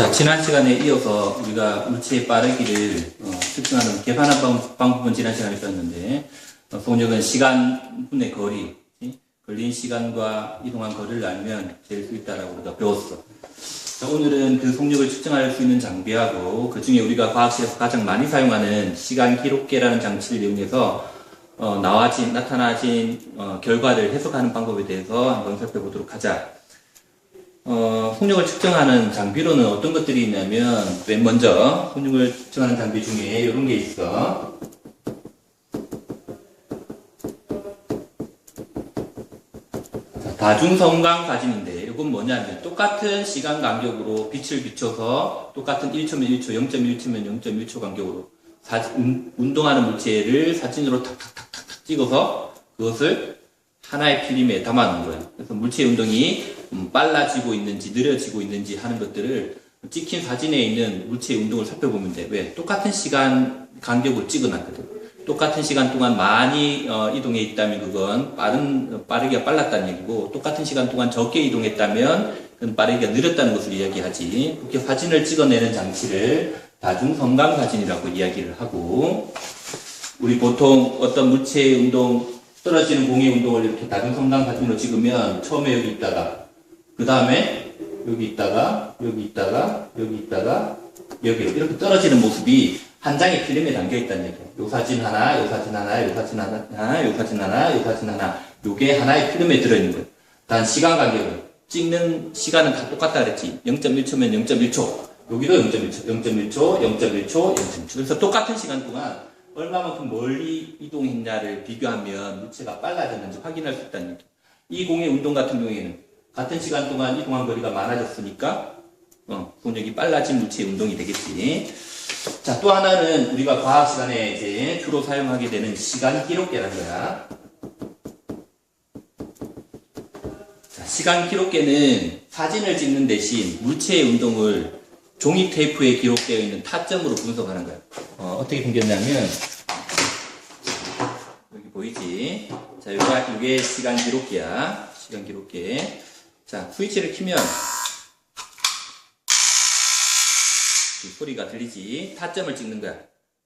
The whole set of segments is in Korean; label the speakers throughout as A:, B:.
A: 자, 지난 시간에 이어서 우리가 물체의 빠르기를 측정하는 계산하는 방법은 지난 시간에 배웠는데, 속력은 시간 분의 거리, 걸린 시간과 이동한 거리를 알면 잴 수 있다라고 우리가 배웠어. 자, 오늘은 그 속력을 측정할 수 있는 장비하고, 그 중에 우리가 과학실에서 가장 많이 사용하는 시간 기록계라는 장치를 이용해서 나타나진 결과를 해석하는 방법에 대해서 한번 살펴보도록 하자. 속력을 측정하는 장비로는 어떤 것들이 있냐면, 맨 먼저 속력을 측정하는 장비 중에 이런 게 있어. 다중성광 사진인데, 이건 뭐냐면 똑같은 시간 간격으로 빛을 비춰서 똑같은 1초면 1초, 0.1초면 0.1초 간격으로 운동하는 물체를 사진으로 탁탁탁탁 찍어서 그것을 하나의 필름에 담아놓은 거예요. 그래서 물체의 운동이 빨라지고 있는지 느려지고 있는지 하는 것들을 찍힌 사진에 있는 물체의 운동을 살펴보면 돼. 왜? 똑같은 시간 간격으로 찍어놨거든. 똑같은 시간 동안 많이 이동해 있다면 그건 빠르기가 빨랐다는 얘기고, 똑같은 시간 동안 적게 이동했다면 그건 빠르기가 느렸다는 것을 이야기하지. 그렇게 사진을 찍어내는 장치를 다중성광 사진이라고 이야기를 하고, 우리 보통 어떤 물체의 운동, 떨어지는 공의 운동을 이렇게 다중성광 사진으로 찍으면 처음에 여기 있다가, 그 다음에 여기 있다가, 여기 있다가, 여기 있다가, 여기 이렇게 떨어지는 모습이 한 장의 필름에 담겨 있다는 얘기예요. 요 사진 하나, 요 사진 하나, 요 사진 하나, 요 사진 하나, 요 사진 하나. 요게 하나의 필름에 들어있는 거예요. 단 시간 간격은, 찍는 시간은 다 똑같다 그랬지. 0.1초면 0.1초. 여기도 0.1초, 0.1초, 0.1초, 0.1초. 그래서 똑같은 시간 동안 얼마만큼 멀리 이동했냐를 비교하면 물체가 빨라졌는지 확인할 수 있다는 얘기예요. 이 공의 운동 같은 경우에는 같은 시간 동안 이동한 거리가 많아졌으니까 속력이 빨라진 물체의 운동이 되겠지. 자, 또 하나는 우리가 과학 시간에 이제 주로 사용하게 되는 시간 기록계라는 거야. 자, 시간 기록계는 사진을 찍는 대신 물체의 운동을 종이 테이프에 기록되어 있는 타점으로 분석하는 거야. 어떻게 생겼냐면, 여기 보이지? 자, 이게 시간 기록계야. 시간 기록계. 자, 스위치를 키면 소리가 들리지? 타점을 찍는 거야.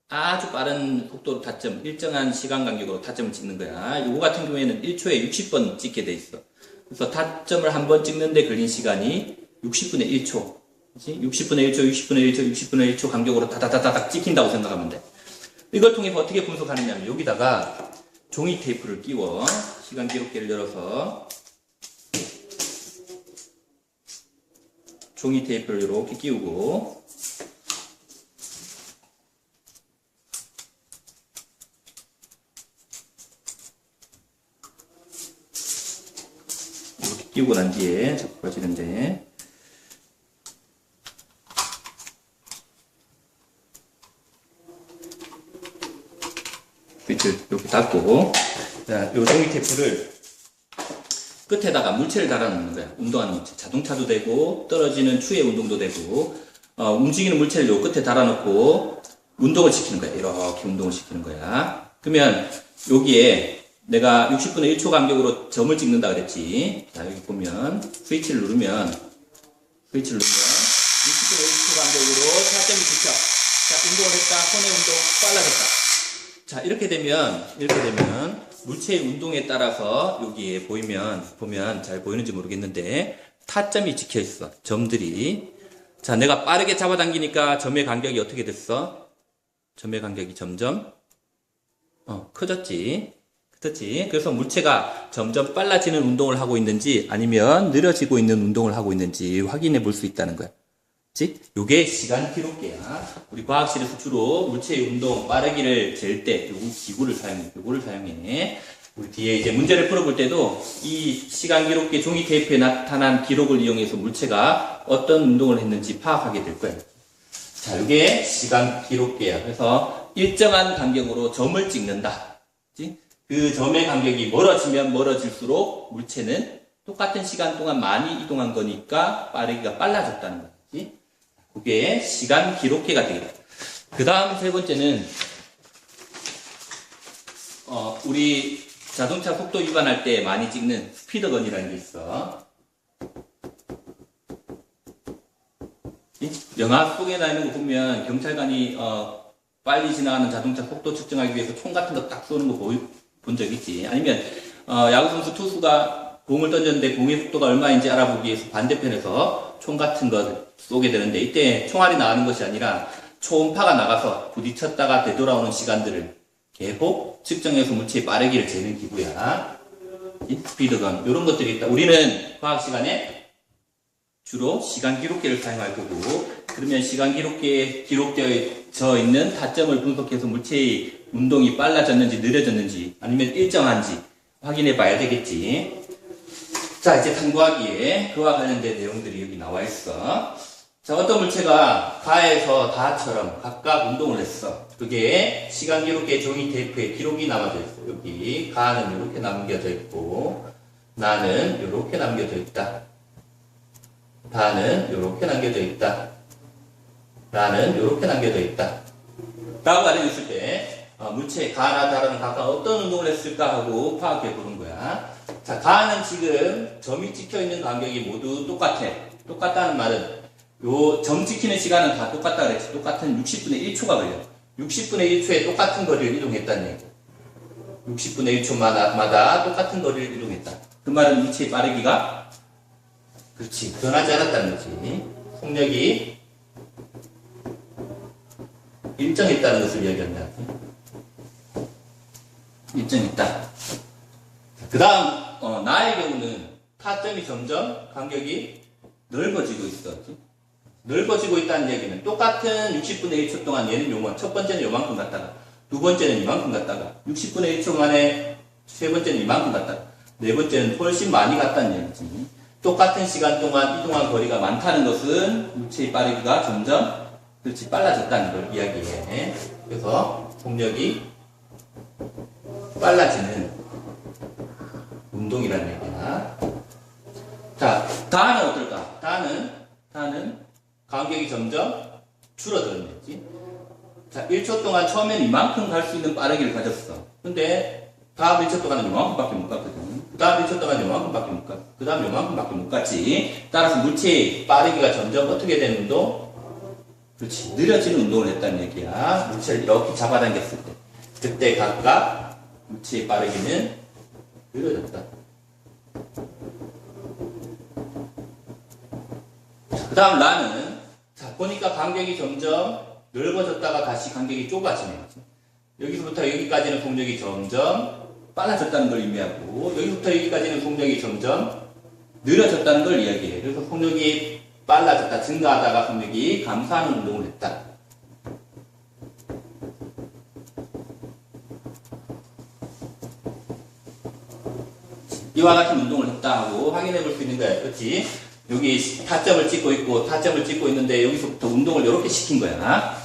A: 아주 빠른 속도로 타점, 일정한 시간 간격으로 타점을 찍는 거야. 요거 같은 경우에는 1초에 60번 찍게 돼 있어. 그래서 타점을 한 번 찍는데 걸린 시간이 60분의 1초. 그치? 60분의 1초, 60분의 1초, 60분의 1초 간격으로 다다다닥 찍힌다고 생각하면 돼. 이걸 통해서 어떻게 분석하느냐 하면 여기다가 종이 테이프를 끼워 시간 기록계를 열어서 종이 테이프를 이렇게 끼우고 이렇게 끼우고 난 뒤에 자꾸 꺼지는데 스위치를 이렇게 닫고, 자, 요 종이 테이프를 끝에다가 물체를 달아놓는 거야. 운동하는 물체. 자동차도 되고, 떨어지는 추의 운동도 되고, 움직이는 물체를 요 끝에 달아놓고, 운동을 시키는 거야. 이렇게 운동을 시키는 거야. 그러면, 여기에 내가 60분의 1초 간격으로 점을 찍는다 그랬지. 자, 여기 보면, 스위치를 누르면, 60분의 1초 간격으로 타점이 찍혀. 자, 운동을 했다. 손의 운동 빨라졌다. 자, 이렇게 되면 물체의 운동에 따라서 여기에 보면 잘 보이는지 모르겠는데 타점이 찍혀 있어. 점들이. 자, 내가 빠르게 잡아당기니까 점의 간격이 어떻게 됐어? 점의 간격이 점점 커졌지. 그래서 물체가 점점 빨라지는 운동을 하고 있는지 아니면 느려지고 있는 운동을 하고 있는지 확인해 볼 수 있다는 거야. 요게 시간 기록계야. 우리 과학실에서 주로 물체의 운동, 빠르기를 잴 때 요거를 사용해. 우리 뒤에 이제 문제를 풀어볼 때도 이 시간 기록계 종이 테이프에 나타난 기록을 이용해서 물체가 어떤 운동을 했는지 파악하게 될 거예요. 자, 요게 시간 기록계야. 그래서 일정한 간격으로 점을 찍는다. 그 점의 간격이 멀어지면 멀어질수록 물체는 똑같은 시간 동안 많이 이동한 거니까 빠르기가 빨라졌다는 거지. 그게 시간 기록계가 되겠다. 그 다음 세 번째는, 우리 자동차 속도 위반할 때 많이 찍는 스피드건이라는 게 있어. 영화 속에 나있는 거 보면 경찰관이 빨리 지나가는 자동차 속도 측정하기 위해서 총 같은 거 딱 쏘는 거 본 적 있지. 아니면 야구 선수 투수가 공을 던졌는데 공의 속도가 얼마인지 알아보기 위해서 반대편에서 총 같은 거 쏘게 되는데, 이때 총알이 나가는 것이 아니라 초음파가 나가서 부딪혔다가 되돌아오는 시간들을 계속 측정해서 물체의 빠르기를 재는 기구야. 스피드건 이런 것들이 있다. 우리는 과학 시간에 주로 시간 기록계를 사용할 거고, 그러면 시간 기록계에 기록되어 있는 타점을 분석해서 물체의 운동이 빨라졌는지 느려졌는지 아니면 일정한지 확인해 봐야 되겠지. 자, 이제 탐구하기에 그와 관련된 내용들이 여기 나와 있어. 자, 어떤 물체가 가에서 다처럼 각각 운동을 했어. 그게 시간 기록계 종이 테이프에 기록이 남아져 있어. 여기 가는 이렇게 남겨져 있고, 나는 이렇게 남겨져 있다. 다는 이렇게 남겨져 있다. 라는 이렇게 남겨져 있다. 라고 알려줬을 때 물체 가나 다라는 각각 어떤 운동을 했을까 하고 파악해 보는 거야. 자, 가는 지금 점이 찍혀 있는 간격이 모두 똑같아. 똑같다는 말은 요 점 찍히는 시간은 다 똑같다 그랬지. 똑같은 60분의 1초가 걸려. 60분의 1초에 똑같은 거리를 이동했다는 얘기. 60분의 1초마다 똑같은 거리를 이동했다. 그 말은 물체의 빠르기가, 그렇지, 변하지 않았다는 거지. 속력이 일정했다는 것을 이야기한다. 일정했다. 그 다음 나의 경우는 타점이 점점 간격이 넓어지고 있어. 넓어지고 있다는 얘기는 똑같은 60분의 1초 동안 얘는 요만, 첫 번째는 요만큼 갔다가 두 번째는 이만큼 갔다가 60분의 1초 만에 세 번째는 이만큼 갔다가 네 번째는 훨씬 많이 갔다는 얘기지. 똑같은 시간 동안 이동한 거리가 많다는 것은 물체의 빠르기가 점점, 그렇지, 빨라졌다는 걸 이야기해. 그래서 속력이 빨라지는 운동이라는 얘기야. 자, 다는 어떨까? 다는 간격이 점점 줄어드는 거지. 자, 1초 동안 처음엔 이만큼 갈 수 있는 빠르기를 가졌어. 근데 다음 1초 동안은 이만큼밖에 못 갔거든. 그 다음 1초 동안 요만큼밖에 못 갔고, 그 다음 요만큼밖에 못 갔지. 따라서 물체의 빠르기가 점점 어떻게 되는 운동? 그렇지, 느려지는 운동을 했다는 얘기야. 물체를 이렇게 잡아당겼을 때. 그때 각각 물체의 빠르기는 느려졌다. 그 다음 라는, 자, 보니까 간격이 점점 넓어졌다가 다시 간격이 좁아지네. 여기서부터 여기까지는 속력이 점점 빨라졌다는 걸 의미하고, 여기부터 여기까지는 속력이 점점 느려졌다는 걸 이야기해. 그래서 속력이 빨라졌다, 증가하다가 속력이 감소하는 운동을 했다. 이와 같은 운동을 했다 하고 확인해 볼 수 있는 거야. 그렇지? 여기 타점을 찍고 있고, 타점을 찍고 있는데 여기서부터 운동을 이렇게 시킨 거야.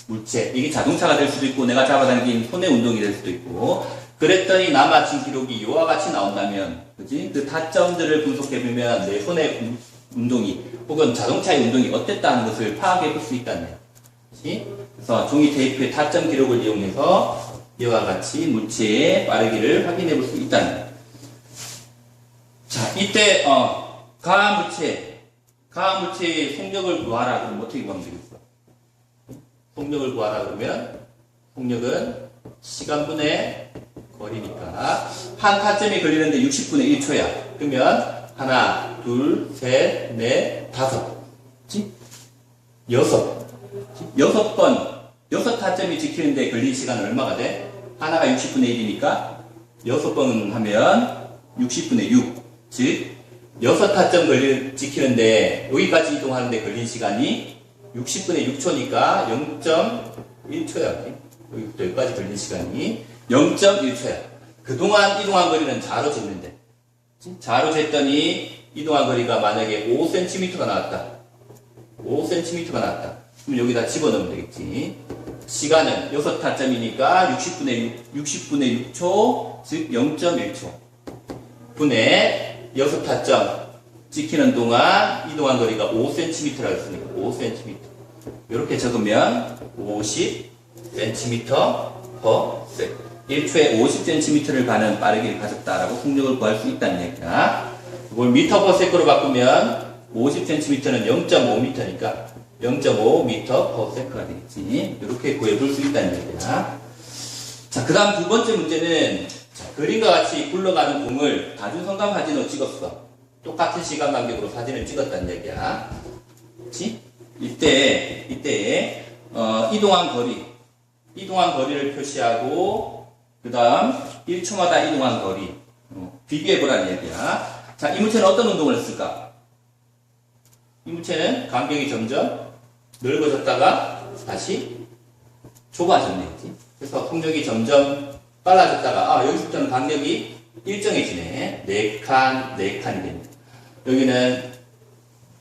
A: 물체. 이게 자동차가 될 수도 있고, 내가 잡아당긴 손의 운동이 될 수도 있고, 그랬더니 남아진 기록이 이와 같이 나온다면, 그지? 그 타점들을 분석해보면 내 손의 운동이, 혹은 자동차의 운동이 어땠다는 것을 파악해 볼 수 있다는 거야. 그치? 그래서 종이 테이프의 타점 기록을 이용해서 이와 같이 물체의 빠르기를 확인해 볼 수 있다는 거야. 자, 이때, 가한 물체의 속력을 구하라. 그럼 어떻게 구하면 되겠어? 속력을 구하라 그러면, 속력은 시간분의 거리니까, 한 타점이 걸리는데 60분의 1초야. 그러면, 하나, 둘, 셋, 넷, 다섯. 그치? 여섯 타점이 지키는데 걸린 시간은 얼마가 돼? 하나가 60분의 1이니까, 6번 하면 60분의 6. 즉, 6타점 지키는데, 여기까지 이동하는데 걸린 시간이 60분의 6초니까 0.1초야. 여기부터 여기까지 걸린 시간이 0.1초야. 그동안 이동한 거리는 자로 쟀는데. 자로 쟀더니 이동한 거리가 만약에 5cm가 나왔다. 5cm가 나왔다. 그럼 여기다 집어넣으면 되겠지. 시간은 6타점이니까 60분의 6초, 즉 0.1초. 분의 6타점 찍히는 동안 이동한 거리가 5cm라고 했으니까 5cm. 이렇게 적으면 50cm/s. 1초에 50cm를 가는 빠르기를 가졌다라고 속력을 구할 수 있다는 얘기야. 이걸 m/s로 바꾸면 50cm는 0.5m니까 0.5m/s가 되겠지. 이렇게 구해볼 수 있다는 얘기야. 자, 그 다음 두 번째 문제는, 자, 그림과 같이 굴러가는 공을 다중성감 사진으로 찍었어. 똑같은 시간 간격으로 사진을 찍었다는 얘기야. 그치? 이때, 이동한 거리를 표시하고, 그 다음, 1초마다 이동한 거리. 비교해보라는 얘기야. 자, 이 물체는 어떤 운동을 했을까? 이 물체는 간격이 점점 넓어졌다가 다시 좁아졌네지. 그래서 속력이 점점 빨라졌다가, 여기서부터는 간격이 일정해지네. 4칸이 됩니다. 여기는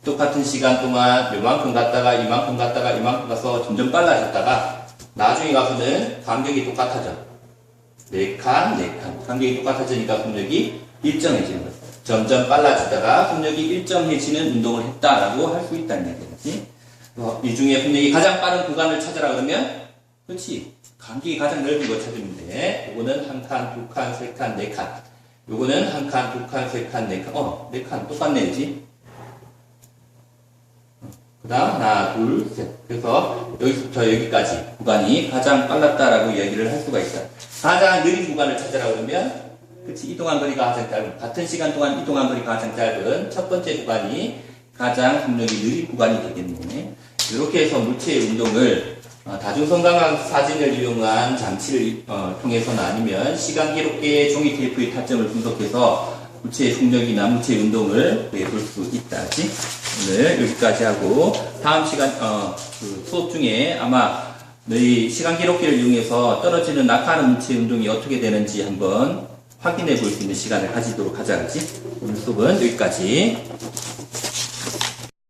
A: 똑같은 시간 동안 요만큼 갔다가 이만큼 갔다가 이만큼 가서 점점 빨라졌다가 나중에 가서는 간격이 똑같아져. 4칸. 간격이 똑같아지니까 속력이 일정해지는 거죠. 점점 빨라지다가 속력이 일정해지는 운동을 했다라고 할 수 있다는 얘기지. 이 중에 속력이 가장 빠른 구간을 찾으라 그러면, 그렇지. 간격이 가장 넓은 걸 찾으면 돼. 요거는 1칸, 2칸, 3칸, 4칸. 요거는 1칸, 2칸, 3칸, 4칸. 4칸. 똑같네, 그지? 그 다음, 하나, 둘, 셋. 그래서 여기서부터 여기까지 구간이 가장 빨랐다라고 이야기를 할 수가 있다. 가장 느린 구간을 찾으라 그러면, 그치, 이동한 거리가 가장 짧은, 같은 시간 동안 이동한 거리가 가장 짧은 첫 번째 구간이 가장 속력이 느린 구간이 되겠네. 이렇게 해서 물체의 운동을 다중성감 사진을 이용한 장치를 통해서는 아니면 시간 기록계의 종이 테이프의 타점을 분석해서 물체의 속력이나 물체의 운동을 구해볼 수 있다지. 오늘 여기까지 하고 다음 시간 그 수업 중에 아마 너희 시간 기록기를 이용해서 떨어지는 낙하하는 물체의 운동이 어떻게 되는지 한번 확인해 볼 수 있는 시간을 가지도록 하자. 그지? 오늘 수업은 여기까지.